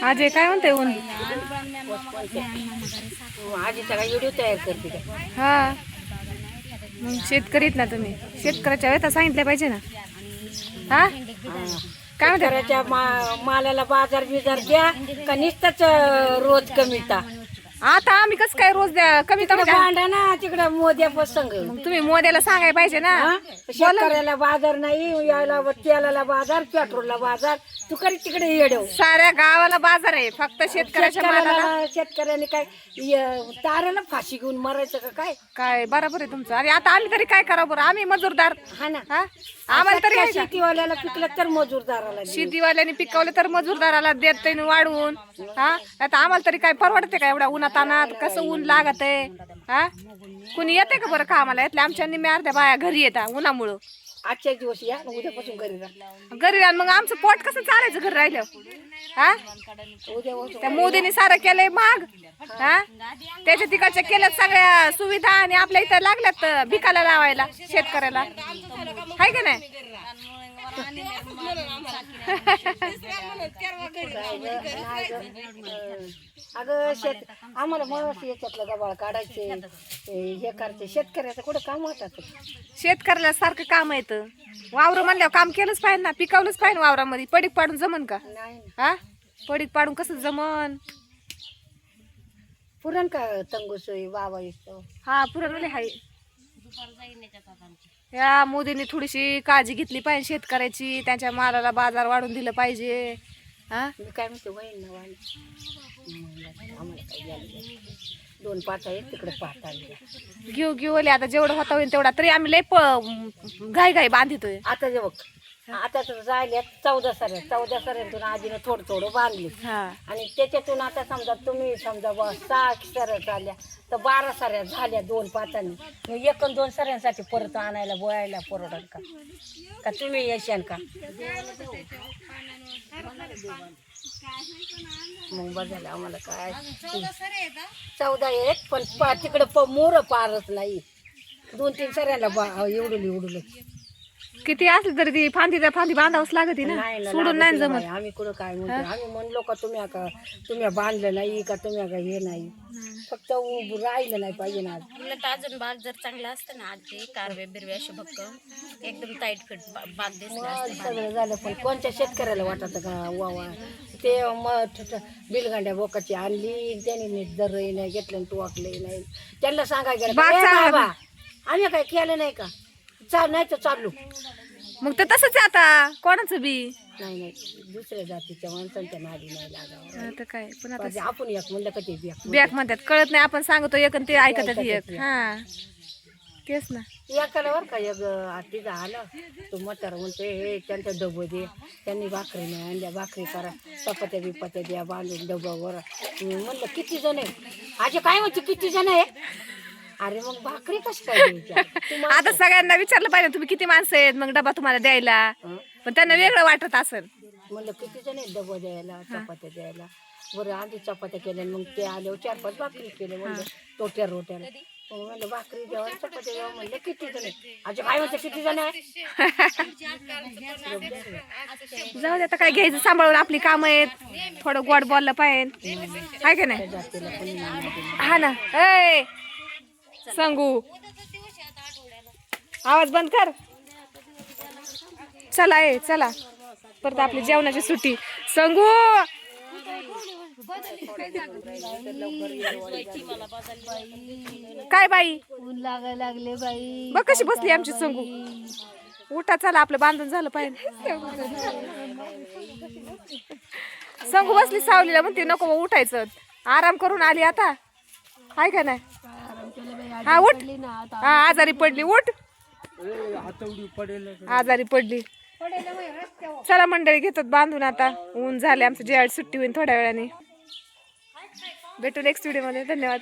आजी काय म्हणते ऊन? आजी सगळा व्हिडिओ तयार करते का? हा मग शेतकरीत ना तुम्ही, शेतकऱ्याच्या वेळेस सांगितलं पाहिजे ना. हा काय म्हणते? शेतकऱ्याच्या मालाला बाजार बिजार द्या का नुसतंच रोज कमीता? आता आम्ही कसं काय रोज द्या कमी तिकडे भांडा ना तिकडे मोद्या संघ. मग तुम्ही मोद्याला सांगायला पाहिजे ना. शेतकऱ्याला बाजार नाही, यायला तेलाला बाजार, पेट्रोलला बाजार, तू करी तिकडे येडव. साऱ्या गावाला बाजार आहे, फक्त शेतकऱ्याच्या मालाला. शेतकऱ्याने काय ताराला फाशी घेऊन मरायचं का काय? काय बरोबर आहे तुमचं. अरे आता आम्ही तरी काय करावं बरं, आम्ही मजूरदार. हा ना, हा आम्हाला तरी शेतीवाल्याला पिकलं तर मजूरदाराला, शेतीवाल्याने पिकवलं तर मजूरदाराला देत वाढवून. हा आता आम्हाला तरी काय परवडते का एवढ्या उन्हातानात? कसं ऊन लागत आहे. हा कुणी येते का बरं कामाला? यातल्या आमच्या निम्या अर्ध्या बाया घरी येतात उन्हामुळं. आजच्या दिवस या, उद्यापासून घरी राहा. घरी राहा, मग आमचं पोट कसं चालायचं घरी राहिलं? हा त्या मोदीने सारं केलंय महाग. हा त्याच्या तिकडच्या केल्यात सगळ्या सुविधा आणि आपल्या इथं लागल्यात भिकाला लावायला शेतकऱ्याला, हाय का नाही? अगं आम्हाला मग याच्यातलं गबाळ काढायचे, हे करायचे. शेतकऱ्याचं कुठं काम होतात? शेतकऱ्याला सारखं काम येतं. वावर म्हणल्यावर काम केलंच पाहिजे ना, पिकवलंच पाहिजे वावरामध्ये. पडीक पाडून जमन का? हा पडीक पाडून कसं जमन? पुरण का तंगूस बाबा येतो. हा पुरणवाले हाय. या मोदींनी थोडीशी काळजी घेतली पाहिजे शेतकऱ्याची, त्यांच्या मालाला बाजार वाढून दिलं पाहिजे. हा मी काय म्हणते वहीन ना वाणी आम्हाला काय द्यायला? 2 पाटा आहेत तिकडे पाटा घेऊ घेऊ ओले आता जेवढं होता होईल तेवढा. तरी आम्ही लय घाई घाई बांधितोय. आता जे बघ, आता तर जायल्यात 14 साऱ्या. 14 साऱ्यांतून आजीनं थोडं थोडं बांधली. हा आणि त्याच्यातून आता समजा तुम्ही समजा 6 साऱ्या झाल्या तर 12 साऱ्या झाल्या 2 पाटांनी. मग 1 आणि 2 साऱ्यांसाठी परत आणायला बोयायला परवडल का? का तुम्ही येशाल का? मग बघायला आम्हाला काय 14 आहेत, पण तिकडं मोर पारच नाही. 2-3 साऱ्याला एवढं किती असलं तरी ती फांदी बांधावंच लागते ना, सोडून नाही जमत. आम्ही कुठं काय म्हणतो, आम्ही म्हणलो का तुम्ही बांधलं नाही का, तुम्ही का हे नाही, फक्त राहिलं नाही पाहिजे ना. उलट अजून बाग जर चांगला असतं ना, आज ते कारवे बिरवे असे भक्क एकदम टाईट फिट बाग दिसला. सगळं झालं, पण कोणत्या शेतकऱ्याला वाटत का वावा? ते मग बिलगांड्या बोकाची आणली, त्याने नीट दरही नाही घेतलं, टोकलंही नाही. त्यांना सांगायचं बाबा आम्ही काय केलं नाही का? नाही तर चालू. मग तर तसंच आहे आता कोणाचं बी. नाही दुसऱ्या जातीच्या माणसांच्या नादी नाही लागावं. आता काय पण आता आपण एक म्हणलं का ते बॅक म्हणतात, कळत नाही. आपण सांगतो एक आणि ते ऐकतात एक. हा तेच ना. एकाला बरं का एक तिथं आलं, तो म्हातारा म्हणतोय हे त्यांचा डबं दे. त्यांनी भाकरी नाही आणल्या, भाकरी करा, चपात्या बिपात्या द्या बांधून डब्यावर. म्हणलं किती जण आहे? आजी काय म्हणते किती जण आहे? अरे मग भाकरी कशी काय द्यायच्या? आता सगळ्यांना विचारलं पाहिजे तुम्ही किती माणसं आहेत मग डबा तुम्हाला द्यायला. पण त्यांना वेगळं वाटत असेल. म्हणलं किती जण आहेत डबा द्यायला, चपात्या द्यायला? बरं आधी चपात्या केल्या, मग ते आल्यावर 4-5 भाकरी केले. म्हणलं तोट्या रोट्याला. मग म्हणलं भाकरी द्यावा, चपात्या द्यावा. म्हणलं किती जण आहे? आजी काय म्हणते किती जण आहे? जाऊ दे आता काय घ्यायचं सांभाळून, आपली कामं आहेत. थोडं गोड बोललं पाहिजे, आहे का नाही? हा ना. ए सांगू आवाज बंद कर. चला चला परत आपली जेवणाची सुट्टी. संगू काय बाई ऊन लागायला लागले बाई. बघ कशी बसली आमची संगू. उठा चला, आपलं बांधून झालं पाहिजे. संगू बसली सावलीला, म्हणते नको उठायचं, आराम करून आली आता, हाय का नाही? हा उठ. हा आजारी पडली, उठ. आजारी पडली. चला मंडळी घेतात बांधून. आता ऊन झाले, आमचं जेवायला सुट्टी होईल थोड्या वेळाने. भेटू नेक्स्ट व्हिडिओ मध्ये. धन्यवाद.